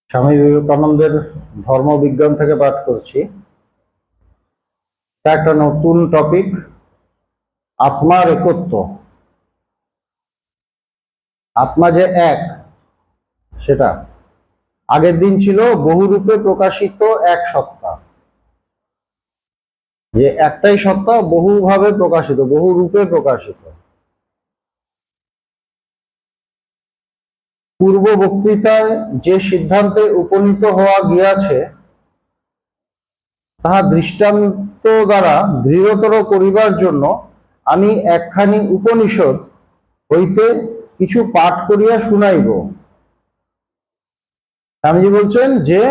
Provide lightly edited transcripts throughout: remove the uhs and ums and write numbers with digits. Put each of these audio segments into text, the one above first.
স্বামী বিবেকানন্দের ধর্মবিজ্ঞান থেকে পাঠ করছি। এটা একটা নতুন টপিক, আত্মার একত্ব। আত্মা যে এক, সেটা আগের দিন ছিল বহুরূপে প্রকাশিত এক সত্তা, যে একটাই সত্তা বহুভাবে প্রকাশিত, বহু রূপে প্রকাশিত। পূর্ব বক্তৃতায় যে সিদ্ধান্তে উপনীত হওয়া গিয়াছে তাহা দৃষ্টান্ত দ্বারা দৃঢ়তর করিবার জন্য আমি একখানি উপনিষদ হইতে কিছু পাঠ করিয়া শুনাইব। স্বামীজি বলছেন যে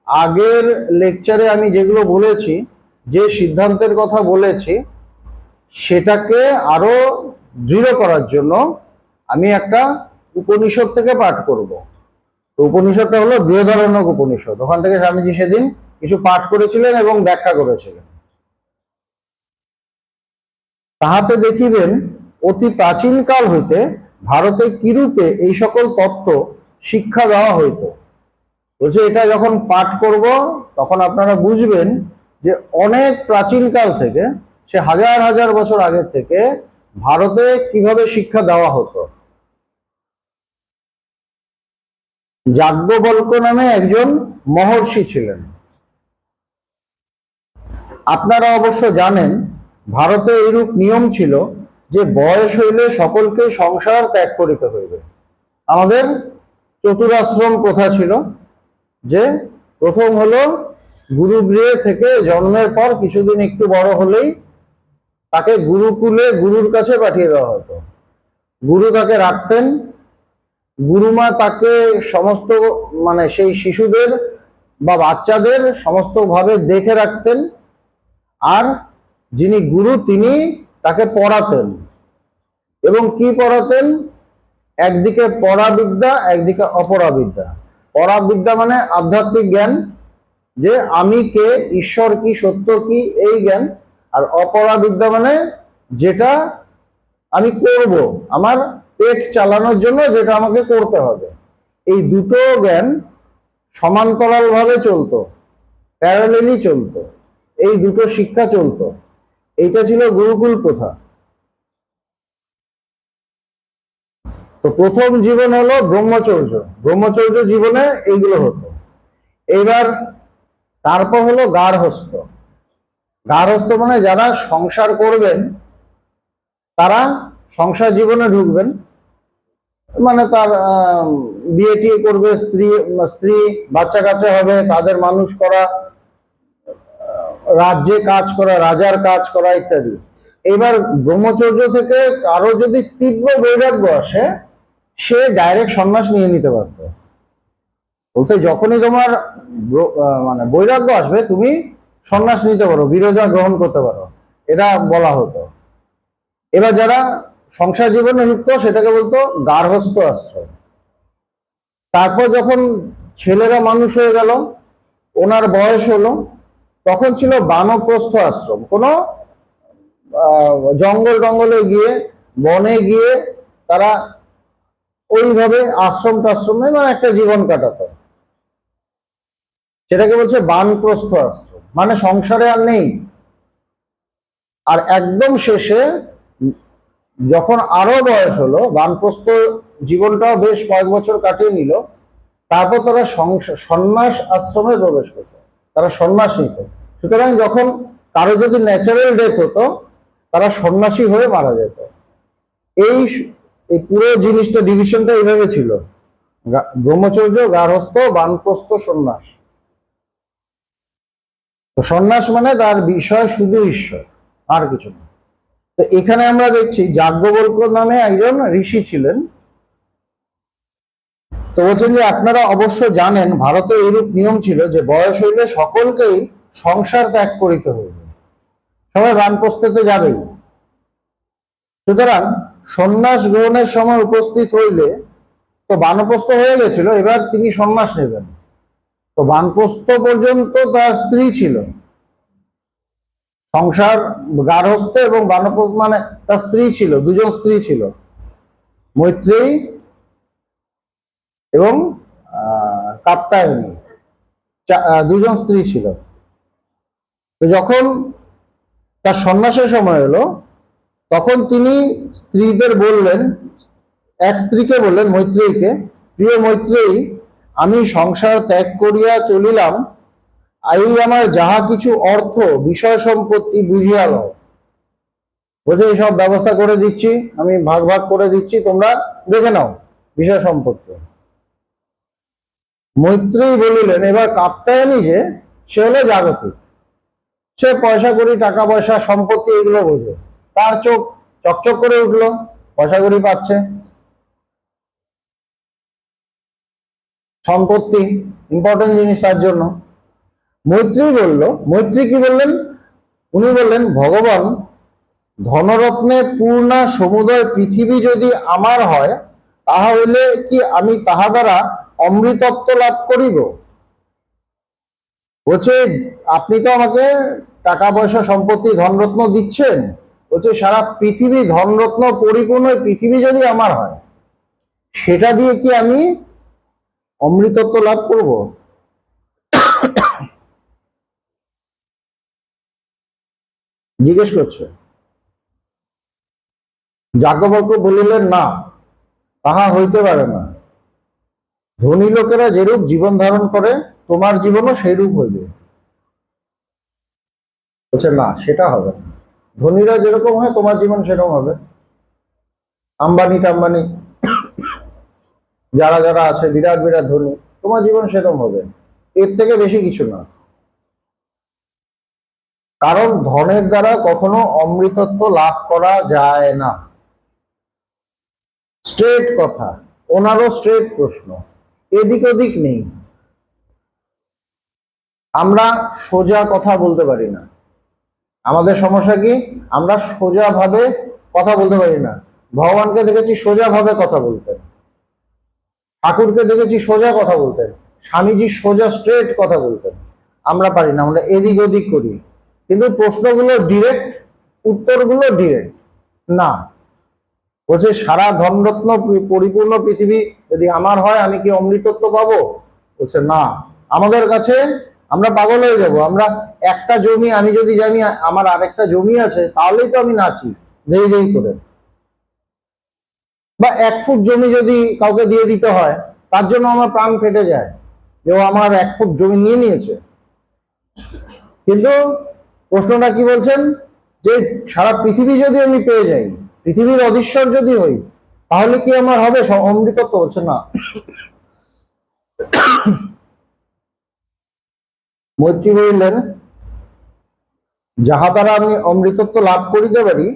আগের লেকচারে আমি যেগুলো বলেছি, যে সিদ্ধান্তের কথা বলেছি, সেটাকে আরো দৃঢ় করার জন্য আমি একটা উপনিষদ থেকে পাঠ করব। তো উপনিষদটা হলো বৃহদারণ্যক উপনিষদ। ওখান থেকে স্বামীজি সেদিন কিছু পাঠ করেছিলেন এবং ব্যাখ্যা করেছিলেন। তাহাতে দেখিবেন অতি প্রাচীন কাল হইতে ভারতে কিরূপে এই সকল তত্ত্ব শিক্ষা দেওয়া হইত। বলছে এটা যখন পাঠ করব তখন আপনারা বুঝবেন যে অনেক প্রাচীন কাল থেকে, সে হাজার হাজার বছর আগে থেকে ভারতে কিভাবে শিক্ষা দেওয়া হতো। যাজ্ঞবল্ক্য নামে একজন মহর্ষি ছিলেন। আপনারা অবশ্য জানেন ভারতে এইরূপ নিয়ম ছিল যে বয়স হইলে সকলকে সংসার ত্যাগ করিতে হইবে। আমাদের চতুরাশ্রম প্রথা ছিল, যে প্রথম হলো গুরুগৃহে থেকে জন্মের পর কিছুদিন একটু বড় হলেই তাকে গুরুকুলে গুরুর কাছে পাঠিয়ে দেওয়া হতো। গুরু তাকে রাখতেন, গুরুমা তাকে সমস্ত সেই শিশুদের বা বাচ্চাদের সমস্ত ভাবে দেখে রাখতেন, আর যিনি গুরু তিনি তাকে পড়াতেন। এবং কি পড়াতেন? একদিকে পরাবিদ্যা, একদিকে অপরাবিদ্যা। পরাবিদ্যা মানে আধ্যাত্মিক জ্ঞান, যে আমি কে, ঈশ্বর কি, সত্য কি, এই জ্ঞান। আর অপরাবিদ্যা মানে যেটা আমি করব, আমার পেট চালানোর জন্য যেটা আমাকে করতে হবে। এই দুটো জ্ঞান সমান্তরাল ভাবে চলতো, প্যারালেলি চলতো, এই দুটো শিক্ষা চলতো। এইটা ছিল গুরুকুল প্রথা। তো প্রথম জীবন হলো ব্রহ্মচর্য। ব্রহ্মচর্য জীবনে এইগুলো হতো। এইবার তারপর হলো গার্হস্থ্য। গার্হস্থ্য মানে যারা সংসার করবেন তারা সংসার জীবনে ঢুকবেন, মানে তার বিয়ে টিয়ে করবে, স্ত্রী বাচ্চা কাচ্চা হবে, তাদের মানুষ করা, রাজ্যে কাজ করা, রাজার কাজ করা ইত্যাদি। এবার ব্রহ্মচর্য থেকে কারো যদি তীব্র বৈরাগ্য আসে, সে ডাইরেক্ট সন্ন্যাস নিয়ে নিতে পারত। বলতে যখনই তোমার বৈরাগ্য আসবে তুমি সন্ন্যাস নিতে পারো, বিরজা গ্রহণ করতে পারো, এটা বলা হতো। এবার যারা সংসার জীবনে যুক্ত সেটাকে বলতো গার্হস্থ্য আশ্রম। তারপর যখন ছেলেরা মানুষ হয়ে গেল, ওনার বয়স হলো, তখন ছিল বানপ্রস্থ আশ্রম। কোনো জঙ্গল টঙ্গলে গিয়ে, বনে গিয়ে তারা ওইভাবে আশ্রম টাশ্রমে একটা জীবন কাটাতো। সেটাকে বলছে বানপ্রস্থ আশ্রম, মানে সংসারে আর নেই। আর একদম শেষে যখন আরো বয়স হলো, বানপ্রস্থ জীবনটাও বেশ কয়েক বছর কাটিয়ে নিল, তারপর তারা সন্ন্যাস আশ্রমে প্রবেশ করত, তারা সন্ন্যাস নিত। সুতরাং যখন কারো যদি ন্যাচারাল ডেথ হতো, তারা সন্ন্যাসী হয়ে মারা যেত। এই পুরো জিনিসটা, ডিভিশনটা এইভাবে ছিল: ব্রহ্মচর্য, গার্হস্থ্য, বানপ্রস্থ, সন্ন্যাস। তো সন্ন্যাস মানে তার বিষয় শুধু ঈশ্বর, আর কিছু না। তো এখানে আমরা দেখছি যাজ্ঞবল্ক্য নামে একজন ঋষি ছিলেন। তো বলছেন যে আপনারা অবশ্য জানেন ভারতে এইরূপ নিয়ম ছিল যে বয়স হইলে সকলকেই সংসার ত্যাগ করিতে হইবে, সবাই বানপ্রস্থতে যাবেই। সুতরাং সন্ন্যাস গ্রহণের সময় উপস্থিত হইলে, তো বানপ্রস্থ হয়ে গেছিল, এবার তিনি সন্ন্যাস নেবেন। তো বানপ্রস্থ পর্যন্ত তার স্ত্রী ছিল। সংসার, গার্হস্থ্য এবং বানপ্রস্থ মানে তার স্ত্রী ছিল, দুজন স্ত্রী ছিল, মৈত্রেয়ী এবং কাত্যায়নী, দুজন স্ত্রী ছিল। তো যখন তার সন্ন্যাসের সময় হলো, তখন তিনি স্ত্রীদের বললেন, এক স্ত্রীকে বললেন, মৈত্রেয়ীকে, প্রিয় মৈত্রেয়ী, আমি সংসার ত্যাগ করিয়া চলিলাম, এই আমার যাহা কিছু অর্থ বিষয় সম্পত্তি বুঝিয়া লও। বলছে সব ব্যবস্থা করে দিচ্ছি, আমি ভাগ ভাগ করে দিচ্ছি, তোমরা দেখে নাও বিষয় সম্পত্তি। মৈত্রেয়ী বলিলেন, এবার কাত্যায়নী যে, সে হলো জাগতিক, সে পয়সা করি, টাকা পয়সা, সম্পত্তি এগুলো বোঝে, তার চোখ চকচক করে উঠলো, পয়সা করি পাচ্ছে, সম্পত্তি ইম্পর্টেন্ট জিনিস তার জন্য। মৈত্রী কি বললেন, উনি বললেন, ভগবান, ধনরত্নে পূর্ণা সমুদয় পৃথিবী যদি আমার হয়, তাহা হইলে কি আমি তাহা দ্বারা অমৃতত্ব লাভ করিব? বলছে আপনি তো আমাকে টাকা পয়সা সম্পত্তি ধনরত্ন দিচ্ছেন, বলছে সারা পৃথিবী ধনরত্ন পরিপূর্ণ পৃথিবী যদি আমার হয়, সেটা দিয়ে কি আমি অমৃতত্ব লাভ করব? জিজ্ঞেস করছে। যাজ্ঞবল্ক্য বলিলেন, না, তাহা হইতে পারে না। ধনী লোকেরা যেরূপ জীবন ধারণ করে, তোমার জীবনও সেইরূপ হইবে। বলছে না, সেটা হবে না। ধনীরা যেরকম হয় তোমার জীবন সেরকম হবে। আম্বানি টাম্বানি যারা যারা আছে, বিরাট বিরাট ধনী, তোমার জীবন সেরকম হবে, এর থেকে বেশি কিছু না। কারণ ধনের দ্বারা কখনো অমৃতত্ব লাভ করা যায় না। স্ট্রেট কথা, ওনারও স্ট্রেট প্রশ্ন, এদিক ওদিক নেই। আমরা সোজা কথা বলতে পারি না। আমাদের সমস্যা কি, আমরা সোজা ভাবে কথা বলতে পারি না। ভগবানকে দেখেছি সোজা ভাবে কথা বলতেন, ঠাকুরকে দেখেছি সোজা কথা বলতেন, স্বামীজি সোজা স্ট্রেট কথা বলতেন। আমরা পারি না, আমরা এদিক ওদিক করি। কিন্তু প্রশ্নগুলো ডিরেক্ট, উত্তরগুলো ডিরেক্ট না। বলছে সারা ধনরত্ন পরিপূর্ণ পৃথিবী যদি আমার হয়, আমি কি অমৃতত্ব পাবো? বলছে না, আমাদের কাছে আমরা পাগল হয়ে যাব। আমরা একটা জমি, আমি যদি জানি আমার আরেকটা জমি আছে, তাহলেই তো আমি নাচি দেরি দেরি করে। বা 1 ফুট জমি যদি কাউকে দিয়ে দিতে হয়, তার জন্য আমার প্রাণ ফেটে যায় যে ও আমার 1 ফুট জমি নিয়ে নিয়েছে। কিন্তু প্রশ্নটা কি বলছেন, যে সারা পৃথিবী যদি আমি পেয়ে যাই, পৃথিবীর অধীশ্বর যদি হই, তাহলে কি আমার হবে অমৃতত্ব? বলছে না। মৈত্রী বললেন, যাহা দ্বারা আমি অমৃতত্ব লাভ করিতে পারি,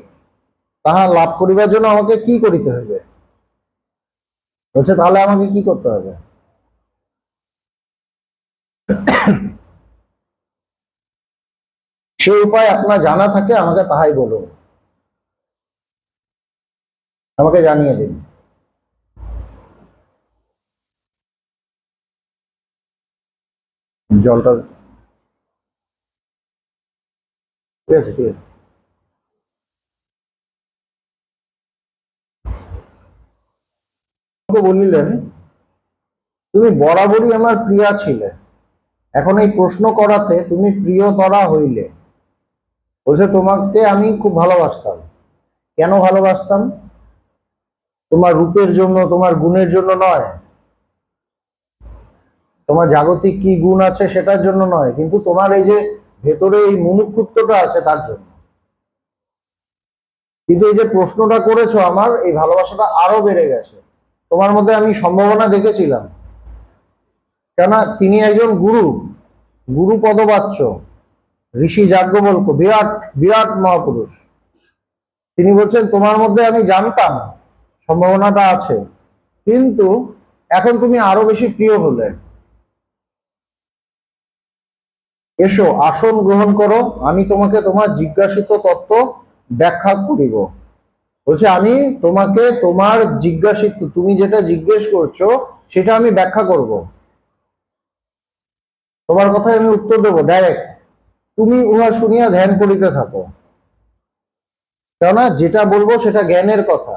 তাহা লাভ করিবার জন্য আমাকে কি করিতে হবে? বলছে তাহলে আমাকে কি করতে হবে? সেই উপায় আপনার জানা থাকে, আমাকে তাহাই বলুন, আমাকে জানিয়ে দিন। জলটা ঠিক আছে, ঠিক আছে। বলিলেন, তুমি বরাবরই আমার প্রিয়া ছিলে, এখন এই প্রশ্ন করাতে তুমি প্রিয়তরা হইলে। বলছে তোমাকে আমি খুব ভালোবাসতাম। কেন ভালোবাসতাম? তোমার রূপের জন্য, তোমার গুণের জন্য নয়, তোমার জাগতিক কি গুণ আছে সেটার জন্য নয়, কিন্তু তোমার এই যে ভেতরে এই মুমুক্ষুত্বটা আছে তার জন্য। কিন্তু এই যে প্রশ্নটা করেছো, আমার এই ভালোবাসাটা আরো বেড়ে গেছে। তোমার মধ্যে আমি সম্ভাবনা দেখেছিলাম। কেন, তিনি একজন গুরু, গুরু পদবাচ্য ঋষি যাজ্ঞবল্ক্য, বিরাট বিরাট মহাপুরুষ। তিনি বলছেন তোমার মধ্যে আমি জানতাম সম্ভাবনাটা আছে, কিন্তু এখন তুমি আরো বেশি প্রিয় হলে। এসো, আসন গ্রহণ করো, আমি তোমাকে তোমার জিজ্ঞাসিত তত্ত্ব ব্যাখ্যা করিব। বলছে আমি তোমাকে তোমার জিজ্ঞাসিত, তুমি যেটা জিজ্ঞেস করছো সেটা আমি ব্যাখ্যা করব, তোমার কথায় আমি উত্তর দেবো ডাইরেক্ট। তুমি উহা শুনিয়া ধ্যান করিতে থাকো। কেননা যেটা বলবো সেটা জ্ঞানের কথা,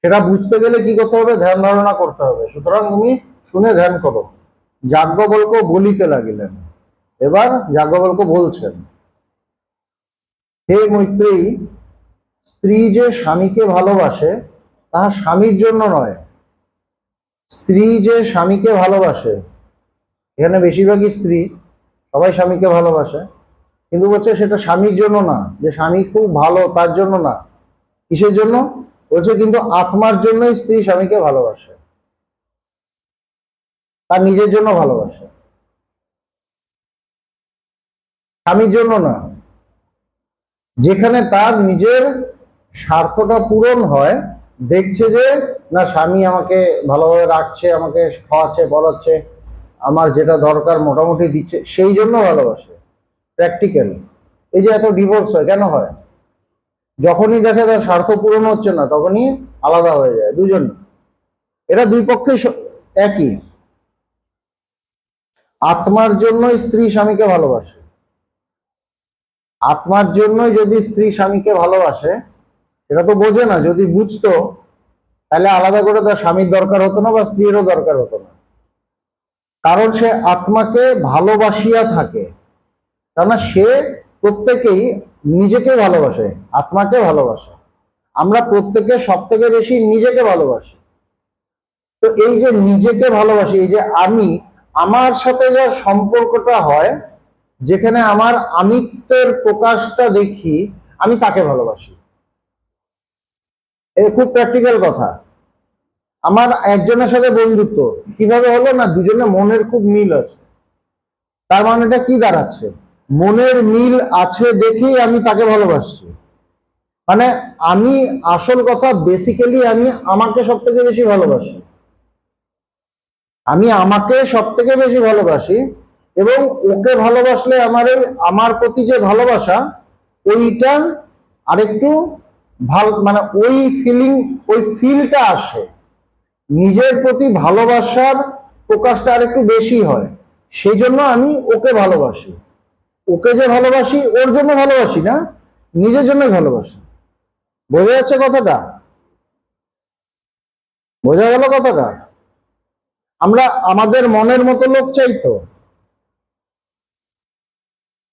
সেটা বুঝতে গেলে কি করতে হবে? ধ্যান ধারণা করতে হবে। সুতরাং তুমি শুনে ধ্যান করো। যাজ্ঞবল্ক্য বলিতে লাগিলেন। এবার যাজ্ঞবল্ক্য বলছেন, হে মৈত্রেয়ী, স্ত্রী যে স্বামীকে ভালোবাসে তাহা স্বামীর জন্য নয়। স্ত্রী যে স্বামীকে ভালোবাসে, এখানে বেশিরভাগই স্ত্রী, সবাই স্বামীকে ভালোবাসে, কিন্তু বলছে সেটা স্বামীর জন্য না, যে স্বামী খুব ভালো তার জন্য না। কিসের জন্য বলছে? কিন্তু আত্মার জন্যই স্ত্রী স্বামীকে ভালোবাসে, তার নিজের জন্য ভালোবাসে, স্বামীর জন্য না। যেখানে তার নিজের স্বার্থটা পূরণ হয়, দেখছে যে না স্বামী আমাকে ভালোভাবে রাখছে, আমাকে খাওয়াচ্ছে পড়াচ্ছে, আমার যেটা দরকার মোটামুটি দিচ্ছে, সেই জন্য ভালোবাসে। প্র্যাকটিক্যাল। এই যে এত ডিভোর্স হয় কেন হয়? যখনই দেখে তার স্বার্থ পূরণ হচ্ছে না, তখনই আলাদা হয়ে যায় দুজন। এটা দুই পক্ষে একই। আত্মার জন্য স্ত্রী স্বামীকে ভালোবাসে। আত্মার জন্যই যদি স্ত্রী স্বামীকে ভালোবাসে, এটা তো বোঝে না। যদি বুঝতো তাহলে আলাদা করে তার স্বামীর দরকার হতো না বা স্ত্রীরও দরকার হতো না। কারণ সে আত্মাকে ভালোবাসিয়া থাকে, কেননা সে প্রত্যেকেই নিজেকে ভালোবাসে, আত্মাকে ভালোবাসে। আমরা প্রত্যেকে সব থেকে বেশি নিজেকে ভালোবাসি। তো এই যে নিজেকে ভালোবাসি, এই যে আমি, আমার সাথে যার সম্পর্কটা হয়, যেখানে আমার আমিত্বের প্রকাশটা দেখি, আমি তাকে ভালোবাসি। এ খুব প্র্যাকটিক্যাল কথা। আমার একজনের সাথে বন্ধুত্ব কিভাবে হলো? না, দুজনে মনের খুব মিল আছে। তার মানেটা কি দাঁড়াচ্ছে? মনের মিল আছে দেখেই আমি তাকে ভালোবাসছি। মানে আমি আসল কথা, বেসিক্যালি আমি আমাকে সব থেকে বেশি ভালোবাসি। আমি আমাকে সব থেকে বেশি ভালোবাসি, এবং ওকে ভালোবাসলে আমার প্রতি যে ভালোবাসা, ওইটা আরেকটু ভালো, মানে ওই ফিলিং, ওই ফিলটা আসে। নিজের প্রতি ভালোবাসার প্রকাশটা আরেকটু বেশি হয়। সেই জন্য আমি ওকে ভালোবাসি। ওকে যে ভালোবাসি, ওর জন্য ভালোবাসি না, নিজের জন্যই ভালোবাসি। বোঝা যাচ্ছে কথাটা? বোঝা গেল কথাটা? আমরা আমাদের মনের মতো লোক চাই, তো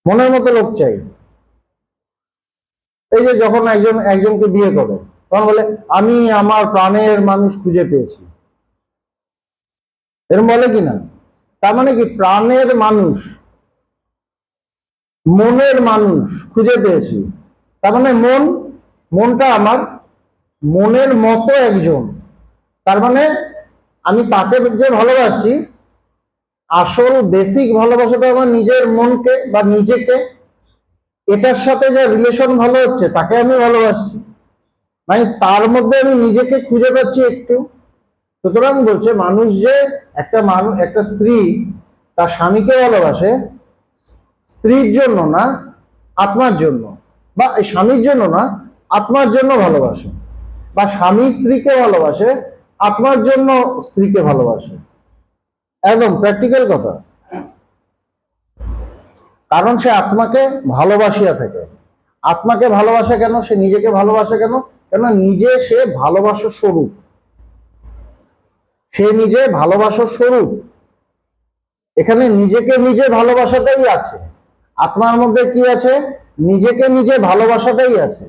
মনের মতো লোক চাই। এই যে যখন একজনকে বিয়ে করে, তখন বলে আমি আমার প্রাণের মানুষ খুঁজে পেয়েছি, এরকম বলে কিনা? তার মানে কি? প্রাণের মানুষ, মনের মানুষ খুঁজে পেয়েছি। তার মানে মনটা আমার মনের মতো একজন। তার মানে আমি তাকে যে ভালোবাসি, আসল বেসিক ভালোবাসাটা আমার নিজের মনকে বা নিজেকে, এটার সাথে যে রিলেশন ভালো হচ্ছে তাকে আমি ভালোবাসছি, মানে তার মধ্যে আমি নিজেকে খুঁজে পাচ্ছি একটু। সুতরাং বলছে মানুষ যে একটা স্ত্রী তার স্বামীকে ভালোবাসে স্ত্রীর জন্য না, আত্মার জন্য, বা স্বামীর জন্য না, আত্মার জন্য ভালোবাসে। বা স্বামী স্ত্রীকে ভালোবাসে, আত্মার জন্য স্ত্রীকে ভালোবাসে। একদম প্র্যাকটিক্যাল কথা। কারণ সে আত্মাকে ভালোবাসিয়া থাকে। আত্মাকে ভালোবাসে কেন? সে নিজেকে ভালোবাসে কেন? কেন নিজে সে ভালোবাসার স্বরূপ। সে নিজে ভালোবাসার স্বরূপ। এখানে নিজেকে নিজে ভালোবাসাটাই আছে। আত্মার মধ্যে কি আছে? নিজেকে নিজে ভালোবাসাটাই আছে।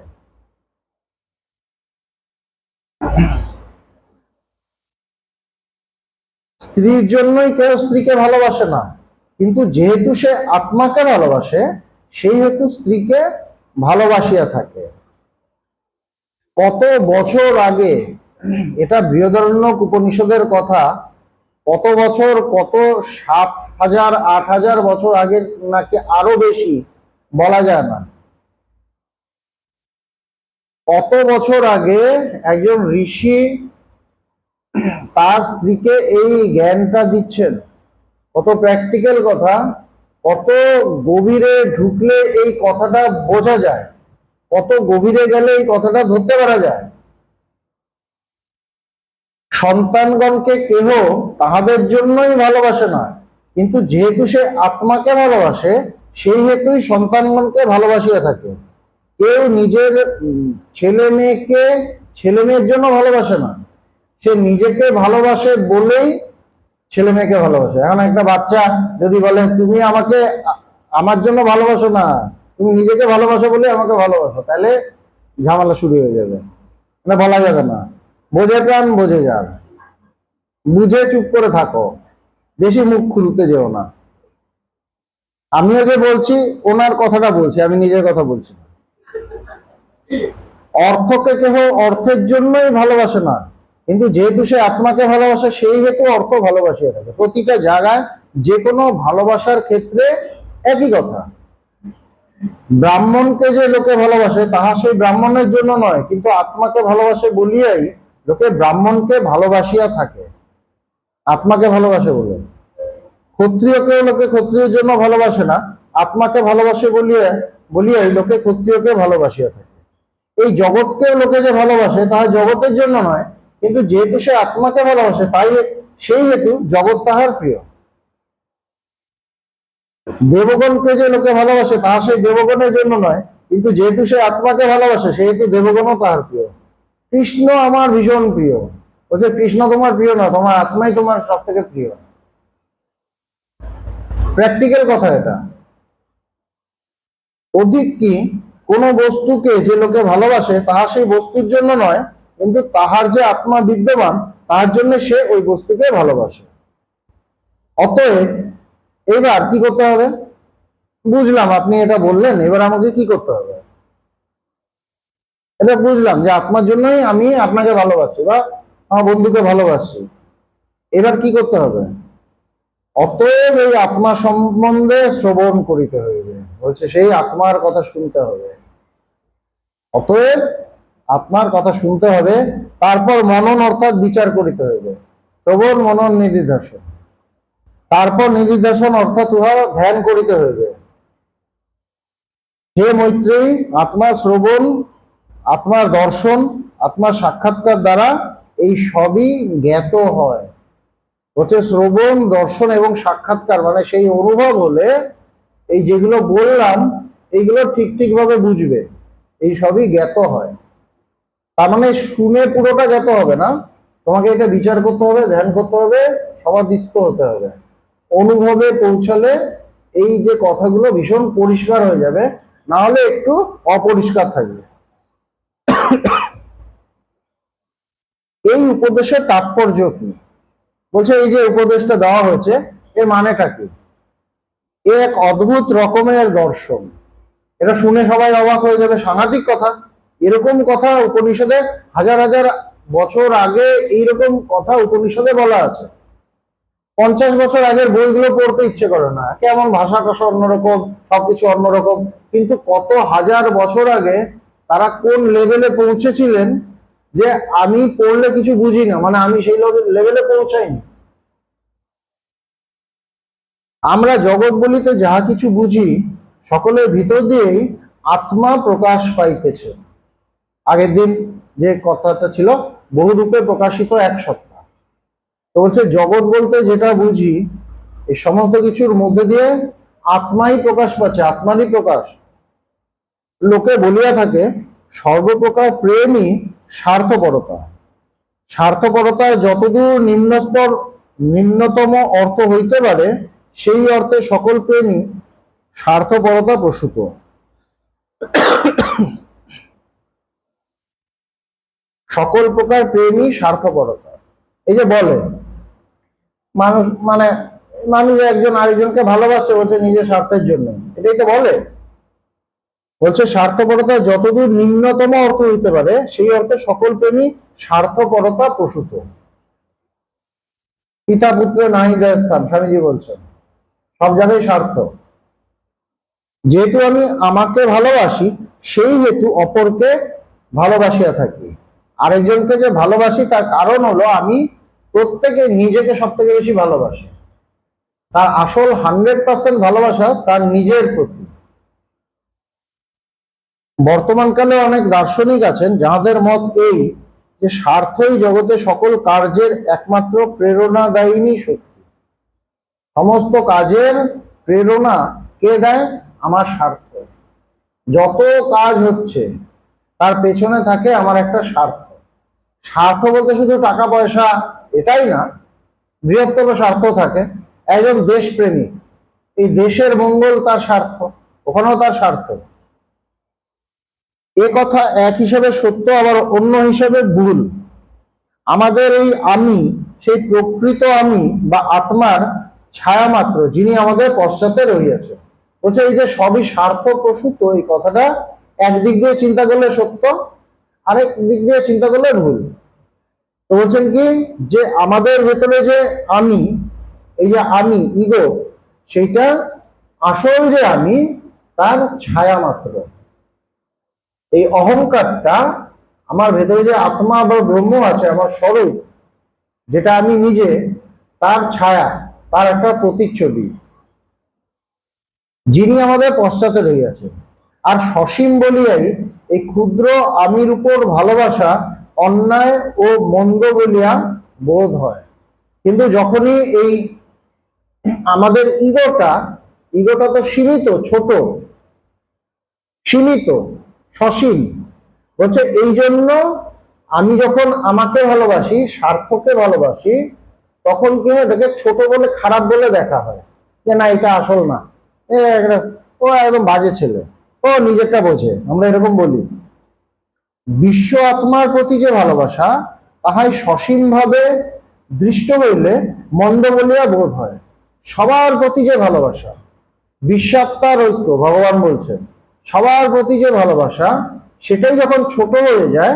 স্ত্রীর জন্যই কেউ স্ত্রীকে ভালোবাসে না, কিন্তু যেহেতু সে আত্মাকে ভালোবাসে, সেই হেতু স্ত্রীকে ভালোবাসিয়া থাকে। কত বছর আগে, এটা বৃহদারণ্যক উপনিষদের কথা, কত বছর, কত 7,000 8,000 বছর আগে, নাকি আরো বেশি বলা যায় না, কত বছর আগে একজন ঋষি তার স্ত্রীকে এই জ্ঞানটা দিচ্ছেন। কত প্র্যাকটিক্যাল কথা, কত গভীরে ঢুকলে এই কথাটা বোঝা যায়, কত গভীরে গেলে এই কথাটা ধরতে পারা যায়। সন্তানগণকে কেহ তাহাদের জন্যই ভালোবাসে না, কিন্তু যেহেতু সে আত্মাকে ভালোবাসে, সেই হেতুই সন্তানগণকে ভালোবাসিয়া থাকে। কেউ নিজের ছেলে মেয়ের জন্য ভালোবাসে না, সে নিজেকে ভালোবাসে বলেই ছেলে মেয়েকে ভালোবাসে। এখন একটা বাচ্চা যদি বলে তুমি আমাকে আমার জন্য ভালোবাসো না, তুমি নিজেকে ভালোবাসো বলে আমাকে ভালোবাসো, তাহলে ঝামেলা শুরু হয়ে যাবে। মানে বলা যাবে না। বোঝে প্রাণ বোঝে যান, বুঝে চুপ করে থাকো, বেশি মুখ খুলতে যেও না। আমিও যে বলছি ওনার কথাটা বলছি, আমি নিজের কথা বলছি না। অর্থকে কেহ অর্থের জন্যই ভালোবাসে না, কিন্তু যেহেতু সে আত্মাকে ভালোবাসে সেই হেতু অর্থ ভালোবাসিয়ে থাকে। প্রতিটা জায়গায় যে কোনো ভালোবাসার ক্ষেত্রে একই কথা। ব্রাহ্মণকে যে লোকে ভালোবাসে তাহা সেই ব্রাহ্মণের জন্য নয়, কিন্তু আত্মাকে ভালোবাসে বলিয়াই লোকে ব্রাহ্মণকে ভালোবাসিয়া থাকে, আত্মাকে ভালোবাসে বলে। ক্ষত্রিয়কেও লোকে ক্ষত্রিয়ের জন্য ভালোবাসে না, আত্মাকে ভালোবাসে বলিয়াই লোকে ক্ষত্রিয়কে ভালোবাসিয়া থাকে। এই জগৎকেও লোকে যে ভালোবাসে তাহা জগতের জন্য নয়, কিন্তু যেহেতু সে আত্মাকে ভালোবাসে তাই সেই হেতু জগৎ তাহার প্রিয়। দেবগণকে যে লোকে ভালোবাসে তাহা সেই দেবগণের জন্য নয়, কিন্তু যেহেতু সে আত্মাকে ভালোবাসে সেহেতু দেবগণও তাহার প্রিয়। কৃষ্ণ আমার ভীষণ প্রিয়, বলছে কৃষ্ণ তোমার প্রিয় না, তোমার আত্মাই তোমার সব থেকে প্রিয়। প্র্যাকটিক্যাল কথা এটা। অধিক কি, কোন বস্তুকে যে লোকে ভালোবাসে তাহা সেই বস্তুর জন্য নয়, কিন্তু তাহার যে আত্মা বিদ্যমান তার জন্য সে ওই বস্তুকে ভালোবাসে। অতএব এবার কি করতে হবে? বুঝলাম আপনি এটা বললেন, এবার আমাকে কি করতে হবে? এটা বুঝলাম যে আত্মার জন্যই আমি আপনাকে ভালোবাসি বা আমার বন্ধুকে ভালোবাসি। এবার কি করতে হবে? অতএব এই আত্মা সম্বন্ধে শ্রবণ করিতে হইবে, বলছে সেই আত্মার কথা শুনতে হবে। অতএব আত্মার কথা শুনতে হবে, তারপর মনন অর্থাৎ বিচার করিতে হইবে। শ্রবণ মনন নিদিধ্যাসন, তারপর নিদিধ্যাসন অর্থাৎ উহা ধ্যান করিতে হইবে। হে মৈত্রেয়ী, আত্মার শ্রবণ, আত্মার দর্শন, আত্মার সাক্ষাৎকার দ্বারা এই সবই জ্ঞাত হয়। হচ্ছে শ্রবণ, দর্শন এবং সাক্ষাৎকার মানে সেই অনুভব হলে এই যেগুলো বললাম এইগুলো ঠিক ভাবে বুঝবে, এই সবই জ্ঞাত হয়। তার মানে শুনে পুরোটা জ্ঞাত হবে না, তোমাকে এটা বিচার করতে হবে, ধ্যান করতে হবে, সমাধিস্থ হতে হবে। অনুভবে পৌঁছালে এই যে কথাগুলো ভীষণ পরিষ্কার হয়ে যাবে, না হলে একটু অপরিষ্কার থাকবে। এই উপদেশের তাৎপর্য কি? বলছে এই যে উপদেশটা দেওয়া হয়েছে এর মানেটা কি? এক অদ্ভুত রকমের দর্শন। এটা শুনে সবাই অবাক হয়ে যাবে, সাংঘাতিক কথা। এরকম কথা উপনিষদে হাজার হাজার বছর আগে এইরকম কথা উপনিষদে বলা আছে। 50 বছর আগের বইগুলো পড়তে ইচ্ছে করে না, কেমন ভাষা টাষা অন্যরকম, সবকিছু অন্যরকম। কিন্তু কত হাজার বছর আগে তারা কোন লেভেলে পৌঁছেছিলেন যে আমি পড়লে কিছু বুঝি না, মানে আমি সেই লেভেলে পৌঁছাইনি। আমরা জগৎ বলিতে যাহা কিছু বুঝি সকলের ভিতর দিয়েই আত্মা প্রকাশ পাইতেছে। আগের দিন যে কথাটা ছিল বহুরূপে প্রকাশিত এক সত্তা। তো বলছে জগৎ বলতে যেটা বুঝি এই সমস্ত কিছুর মধ্যে দিয়ে আত্মাই প্রকাশ পাচ্ছে, আত্মারই প্রকাশ। লোকে বলিয়া থাকে সর্বপ্রকার প্রেমই স্বার্থপরতা। স্বার্থপরতার যতদূর নিম্নতম অর্থ হইতে পারে সেই অর্থে সকল প্রেমই স্বার্থপরতা প্রসূত। সকল প্রকার প্রেমই স্বার্থপরতা। এই যে বলে মানুষ, মানে মানুষ একজন আরেকজনকে ভালোবাসছে বলছে নিজের স্বার্থের জন্য, এটাই তো বলে। বলছে স্বার্থপরতা যতদূর নিম্নতম অর্থ হইতে পারে সেই অর্থে সকল প্রেমী স্বার্থপরতা প্রসূত। পিতা পুত্র নাহি দেয় স্থান, স্বামীজি বলছেন সব জায়গায় স্বার্থ। যেহেতু আমি আমাকে ভালোবাসি সেই হেতু অপরকে ভালোবাসিয়া থাকি। আরেকজনকে যে ভালোবাসি তার কারণ হলো আমি প্রত্যেকে নিজেকে সব থেকে বেশি ভালোবাসি। তার আসল 100% ভালোবাসা তার নিজের প্রতি। বর্তমানকালে অনেক দার্শনিক আছেন যাহাদের মত এই যে স্বার্থই জগতে সকল কার্যের একমাত্র প্রেরণাদায়িনী শক্তি। সমস্ত কাজের প্রেরণা কে দেয়? আমার স্বার্থ। যত কাজ হচ্ছে তার পেছনে থাকে আমার একটা স্বার্থ। স্বার্থ বলতে শুধু টাকা পয়সা এটাই না, বৃহত্তর স্বার্থ থাকে। একজন দেশপ্রেমিক, এই দেশের মঙ্গল তার স্বার্থ, ওখানেও তার স্বার্থ। এ কথা এক হিসাবে সত্য, আবার অন্য হিসাবে ভুল। আমাদের এই আমি সেই প্রকৃত আমি বা আত্মার ছায়া মাত্র, যিনি আমাদের পশ্চাতে রহিয়াছে। বলছে এই যে সবই স্বার্থ প্রসূত, এই কথাটা একদিক দিয়ে চিন্তা করলে সত্য, আরেক দিক দিয়ে চিন্তা করলে ভুল। তো বলছেন কি, যে আমাদের ভেতরে যে আমি, এই যে আমি ইগো, সেইটা আসল যে আমি তার ছায়া মাত্র। এই অহংকারটা, আমার ভেতরে যে আত্মা বা ব্রহ্ম আছে, আমার স্বরূপ যেটা আমি নিজে, তার ছায়া, তার একটা প্রতিচ্ছবি, যিনি আমাদের পশ্চাতে রহিয়াছেন। আর সসীম বলিয়াই এই ক্ষুদ্র আমির উপর ভালোবাসা অন্যায় ও মন্দ বলিয়া বোধ হয়। কিন্তু যখনই এই আমাদের ইগোটা তো সীমিত, ছোট, সীমিত, সসীম, বলছে এই জন্য আমি যখন আমাকে ভালোবাসি, স্বার্থকে ভালোবাসি, তখন কি হয়, এটাকে ছোট বলে, খারাপ বলে দেখা হয়, যে না এটা আসল না, ও একদম বাজে ছেলে, ও নিজেরটা বোঝে, আমরা এরকম বলি। বিশ্ব আত্মার প্রতি যে ভালোবাসা, তাহাই সসীম ভাবে দৃষ্ট হইলে মন্দ বলিয়া বোধ হয়। সবার প্রতি যে ভালোবাসা, বিশ্বাত্মার ঐক্য, ভগবান বলছেন সবার প্রতি যে ভালোবাসা, সেটাই যখন ছোট হয়ে যায়,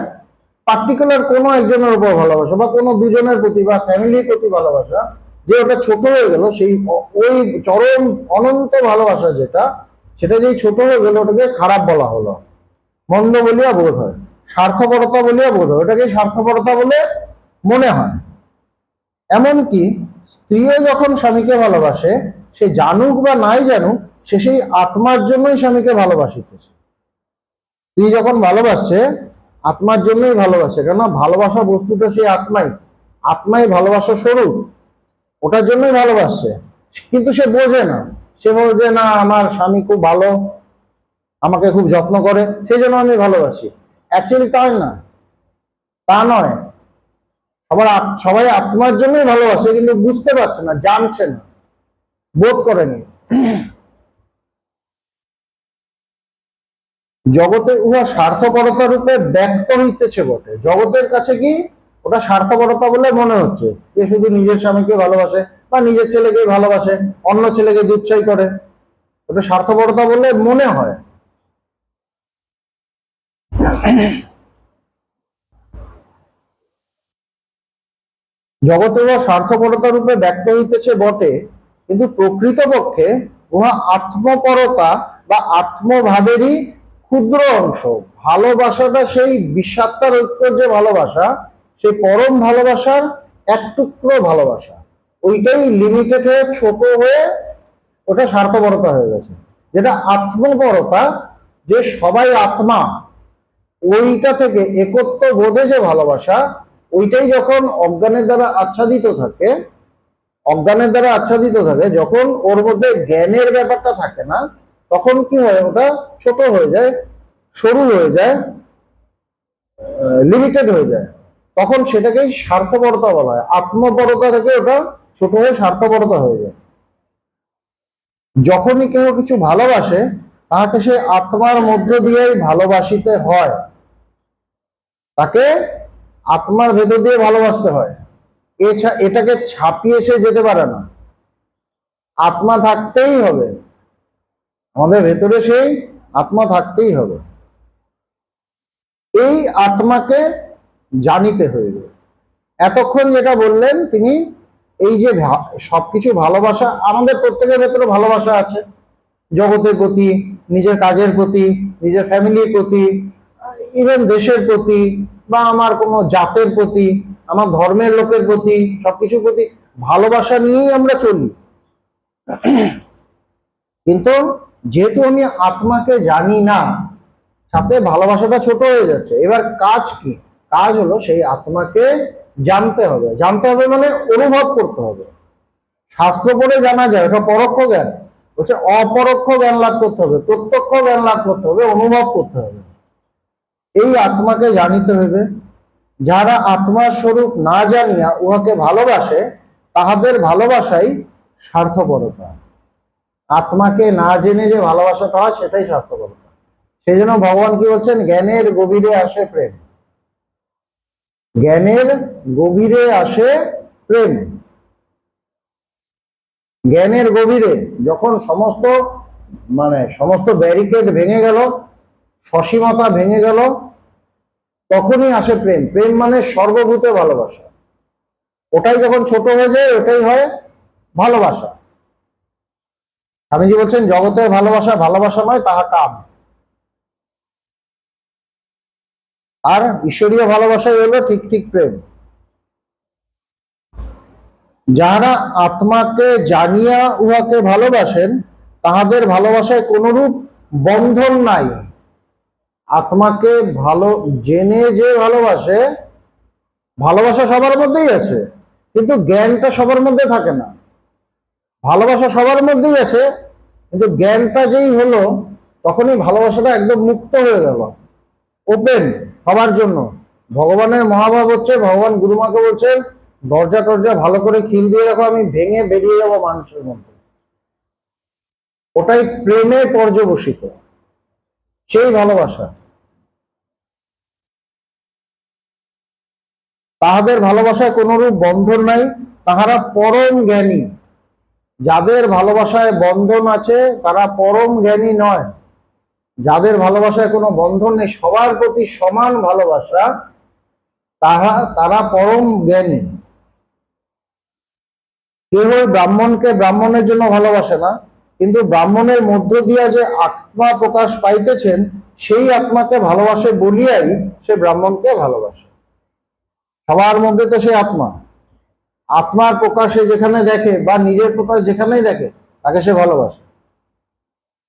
পার্টিকুলার কোনো একজনের উপর ভালোবাসা বা কোনো দুজনের প্রতি বা ফ্যামিলির প্রতি ভালোবাসা, যে ওটা ছোট হয়ে গেল, সেই ওই চরম অনন্ত ভালোবাসা যেটা, সেটা যেই ছোট হয়ে গেল, ওটাকে খারাপ বলা হলো, মন্দ বলিয়া বোধ হয়, স্বার্থপরতা বলিয়া বোধ হয়, ওটাকে স্বার্থপরতা বলে মনে হয়। এমনকি স্ত্রীও যখন স্বামীকে ভালোবাসে, সে জানুক বা নাই জানুক, সে সেই আত্মার জন্যই স্বামীকে ভালোবাসিতেছে। স্ত্রী যখন ভালোবাসছে, আত্মার জন্যই ভালোবাসে, কেননা ভালোবাসা বস্তুটা সেই আত্মাই, আত্মাই ভালোবাসা স্বরূপ, ওটার জন্যই ভালোবাসছে। কিন্তু সে বোঝে না, সে বোঝে না আমার স্বামী খুব ভালো, আমাকে খুব যত্ন করে, সেই জন্য আমি ভালোবাসি। অ্যাকচুয়ালি তাই না, তা নয়। সবাই আত্মার জন্যই ভালোবাসে, কিন্তু বুঝতে পারছে না, জানছে না, বোধ করেনি। জগতে উহা স্বার্থপরতা রূপে ব্যক্ত হইতেছে বটে। জগতের কাছে কি ওটা স্বার্থপরতা বলে মনে হচ্ছে, যে শুধু নিজের স্বামীকে ভালোবাসে বা নিজের ছেলেকে ভালোবাসে, অন্য ছেলেকে দুচ্ছাই করে, ওটা স্বার্থপরতা বলে মনে হয়। জগতে উহা স্বার্থপরতা রূপে ব্যক্ত হইতেছে বটে, কিন্তু প্রকৃতপক্ষে উহা আত্মপরতা বা আত্মভাবেরই ক্ষুদ্র অংশ। ভালোবাসাটা সেই বিশ্বাত্মার ঐক্যের যে ভালোবাসা, সেই পরম ভালোবাসার এক টুকরো ভালোবাসা, ওইটাই লিমিটেড হয়ে, ছোট হয়ে, ওটা স্বার্থপরতা হয়ে গেছে। যেটা আত্মপরতা, যে সবাই আত্মা, ওইটা থেকে একত্ব বোধে যে ভালোবাসা, ওইটাই যখন অজ্ঞানের দ্বারা আচ্ছাদিত থাকে, যখন ওর মধ্যে জ্ঞানের ব্যাপারটা থাকে না, তখন কি হয়, ওটা ছোট হয়ে যায়, সরু হয়ে যায়, লিমিটেড হয়ে যায়। তখন সেটাকেই স্বার্থপরতা বলা হয়। আত্মপরতা থেকে ওটা ছোট হয়ে স্বার্থপরতা হয়ে যায়। যখনই কেউ কিছু ভালোবাসে, তাহাকে সে আত্মার মধ্য দিয়েই ভালোবাসিতে হয়, তাকে আত্মার ভেতর দিয়ে ভালোবাসতে হয়। এটাকে ছাপিয়ে সে যেতে পারে না, আত্মা থাকতেই হবে, আমাদের ভেতরে সেই আত্মা থাকতেই হবে। এই আত্মাকে জানিতে হইবে। এতক্ষণ যেটা বললেন তিনি, এই যে সবকিছু ভালোবাসা, আমাদের প্রত্যেকের ভেতরে ভালোবাসা আছে, জগতের প্রতি, নিজের কাজের প্রতি, নিজের ফ্যামিলির প্রতি, ইভেন দেশের প্রতি, বা আমার কোনো জাতের প্রতি, আমার ধর্মের লোকের প্রতি, সবকিছুর প্রতি ভালোবাসা নিয়েই আমরা চলি। কিন্তু যেহেতু আমি আত্মাকে জানি না, সাথে ভালোবাসাটা ছোট হয়ে যাচ্ছে। এবার কাজ কি? কাজ হলো সেই আত্মাকে জানতে হবে। জানতে হবে মানে অনুভব করতে হবে। শাস্ত্র পড়ে জানা যায়, ওটা পরোক্ষ জ্ঞান। বলছে অপরোক্ষ জ্ঞান লাভ করতে হবে, প্রত্যক্ষ জ্ঞান লাভ করতে হবে, অনুভব করতে হবে। এই আত্মাকে জানিতে হবে। যারা আত্মার স্বরূপ না জানিয়া উহাকে ভালোবাসে, তাহাদের ভালোবাসাই স্বার্থপরতা। আত্মাকে না জেনে যে ভালোবাসাটা হয় সেটাই স্বার্থপরতা। সেই জন্য ভগবান কি বলছেন, জ্ঞানের গভীরে আসে প্রেম। জ্ঞানের গভীরে আসে প্রেম। জ্ঞানের গভীরে যখন সমস্ত ব্যারিকেড ভেঙে গেল, সসীমতা ভেঙে গেল, তখনই আসে প্রেম। প্রেম মানে সর্বভূতে ভালোবাসা। ওটাই যখন ছোট হয়ে যায় ওটাই হয় ভালোবাসা। স্বামীজি বলছেন জগতের ভালোবাসা ভালোবাসা নয়, তাহা কাম। আর ঈশ্বরীয় ভালোবাসাই হলো ঠিক ঠিক প্রেম। যাহারা আত্মাকে জানিয়া উহাকে ভালোবাসেন তাহাদের ভালোবাসায় কোনরূপ বন্ধন নাই। আত্মাকে ভালো জেনে যে ভালোবাসে, ভালোবাসা সবার মধ্যেই আছে, কিন্তু জ্ঞানটা সবার মধ্যে থাকে না। ভালোবাসা সবার মধ্যেই আছে, কিন্তু জ্ঞানটা যেই হলো তখনই ভালোবাসাটা একদম মুক্ত হয়ে গেল, ওপেন সবার জন্য। ভগবানের মহাভাব হচ্ছে, ভগবান গুরুমাকে বলছেন দরজা টরজা ভালো করে খিল দিয়ে রাখো, আমি ভেঙে বেরিয়ে যাবো মানুষের মধ্যে। ওটাই প্রেমে পর্যবসিত, সেই ভালোবাসা। তাহাদের ভালোবাসায় কোনরূপ বন্ধন নাই, তাহারা পরম জ্ঞানী। যাদের ভালোবাসায় বন্ধন আছে তারা পরম জ্ঞানী নয়। যাদের ভালোবাসায় কোনো বন্ধন নেই, সবার প্রতি সমান ভালোবাসা, তারা পরম জ্ঞানী। কেউ ব্রাহ্মণকে ব্রাহ্মণের জন্য ভালোবাসে না, কিন্তু ব্রাহ্মণের মধ্য দিয়া যে আত্মা প্রকাশ পাইতেছেন সেই আত্মাকে ভালোবাসে বলিয়াই সে ব্রাহ্মণকে ভালোবাসে। সবার মধ্যে তো সে আত্মা, আত্মার প্রকাশে যেখানে দেখে বা নিজের প্রকাশ যেখানেই দেখে তাকে সে ভালোবাসে।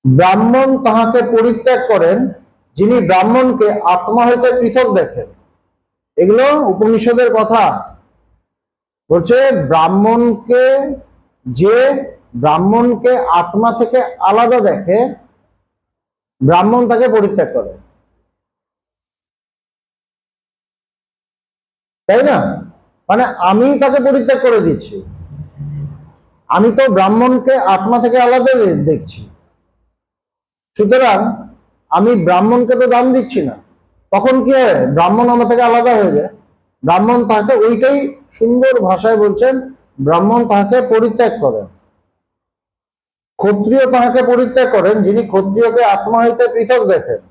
ব্রাহ্মণ তাহাকে পরিত্যাগ করেন যিনি ব্রাহ্মণকে আত্মা হইতে পৃথক দেখেন। এগুলো উপনিষদের কথা বলছে। ব্রাহ্মণকে আত্মা থেকে আলাদা দেখে, ব্রাহ্মণ তাকে পরিত্যাগ করে, তাই না? মানে আমি তাকে পরিত্যাগ করে দিচ্ছি, আমি তো ব্রাহ্মণকে আত্মা থেকে আলাদা দেখছি। সুতরাং আমি ব্রাহ্মণকে তো দাম দিচ্ছি না, তখন কি হয়, ব্রাহ্মণ আমার থেকে আলাদা হয়ে যায়। ব্রাহ্মণ তাকে, ওইটাই সুন্দর ভাষায় বলছেন, ব্রাহ্মণ তাহাকে পরিত্যাগ করেন। ক্ষত্রিয় তাহাকে পরিত্যাগ করেন যিনি ক্ষত্রিয়কে আত্মা হইতে পৃথক দেখেন।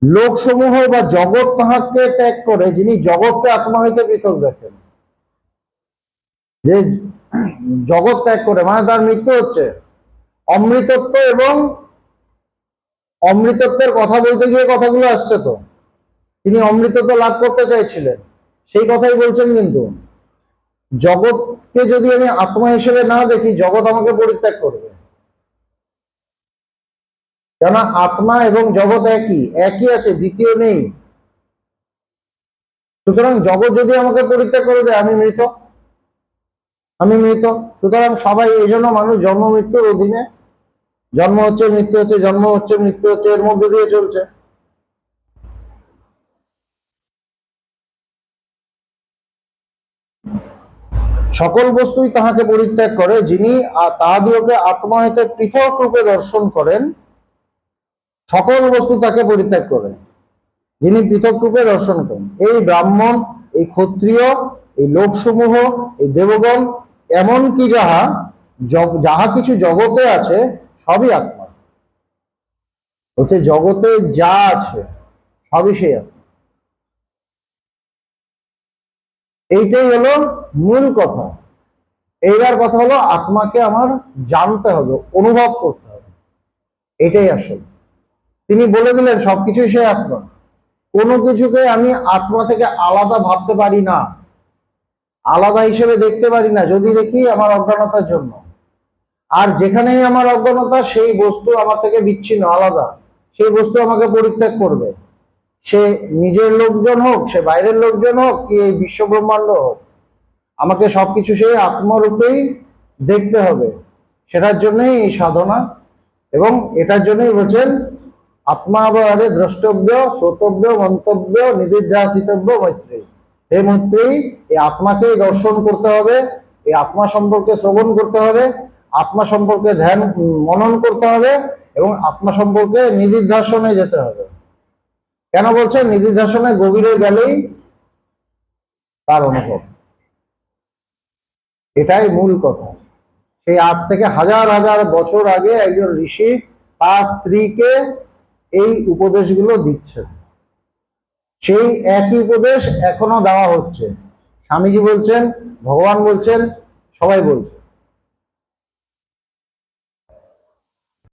লোকসমূহ বা জগৎ তাহাকে ত্যাগ করে যিনি জগৎকে আত্মা হইতে পৃথক দেখেন। যে জগৎ ত্যাগ করে মানে তার মৃত্যু হচ্ছে। অমৃতত্ব এবং অমৃতত্বের কথা বলতে গিয়ে কথাগুলো আসছে, তো তিনি অমৃতত্ব লাভ করতে চাইছিলেন, সেই কথাই বলছেন। কিন্তু জগৎকে যদি আমি আত্মা হিসেবে না দেখি, জগৎ আমাকে পরিত্যাগ করবে। কেন? আত্মা এবং জগৎ একই আছে, দ্বিতীয় নেই। সুতরাং জগৎ যদি আমাকে পরিত্যাগ করে দেয়, আমি মৃত। সুতরাং সবাই, এই জন্য মানুষ জন্ম মৃত্যুর অধীনে, জন্ম হচ্ছে মৃত্যু হচ্ছে, জন্ম হচ্ছে মৃত্যু হচ্ছে, এর মধ্যে দিয়ে চলছে। সকল বস্তুই তাহাকে পরিত্যাগ করে যিনি তাহাদিওকে আত্মা হইতে পৃথক রূপে দর্শন করেন। সকল বস্তু তাকে পরিত্যাগ করে যিনি পৃথক রূপে দর্শন করেন। এই ব্রাহ্মণ, এই ক্ষত্রিয়, এই লোকসমূহ, এই দেবগণ, এমনকি যাহা কিছু জগতে আছে সবই আত্মা। বলছে জগতে যা আছে সবই সেই আত্মা। এইটাই হলো মূল কথা। এইবার কথা হলো আত্মাকে আমার জানতে হবে, অনুভব করতে হবে, এটাই আসলে। তিনি বলে দিলেন সবকিছুই সে আত্মা, কোনো কিছুকে আমি আত্মা থেকে আলাদা ভাবতে পারি না, আলাদা হিসেবে দেখতে পারি না। যদি দেখি আমার অজ্ঞানতার জন্য, আর যেখানেই আমার অজ্ঞানতা সেই বস্তু আমার থেকে বিচ্ছিন্ন, আলাদা। সেই বস্তু আমাকে পরিত্যাগ করবে, সে নিজের লোকজন হোক, সে বাইরের লোকজন হোক, কি এই বিশ্ব ব্রহ্মাণ্ড হোক, আমাকে সবকিছু সেই আত্মরূপেই দেখতে হবে। সেটার জন্যই এই সাধনা, এবং এটার জন্যই বলছেন আত্মাবহারে দ্রষ্টব্য, শ্রোতব্য, মন্তব্য, নিদিধ্যাসিতব্য মৈত্রী। এই মুহূর্তেই এই আত্মাকেই দর্শন করতে হবে, এই আত্মা সম্পর্কে শ্রবণ করতে হবে, আত্মা সম্পর্কে ধ্যান মনন করতে হবে এবং আত্মা সম্পর্কে নিদিধ্যাসনে যেতে হবে। কেন বলছেন? নিদিধ্যাসনে গভীরে গেলেই তার অনুভব। এটাই মূল কথা। সেই আজ থেকে হাজার হাজার বছর আগে একজন ঋষি তার স্ত্রীকে এই উপদেশগুলো দিচ্ছেন। সেই একই উপদেশ এখনো দেওয়া হচ্ছে। স্বামীজি বলছেন, ভগবান বলছেন, সবাই বলছে।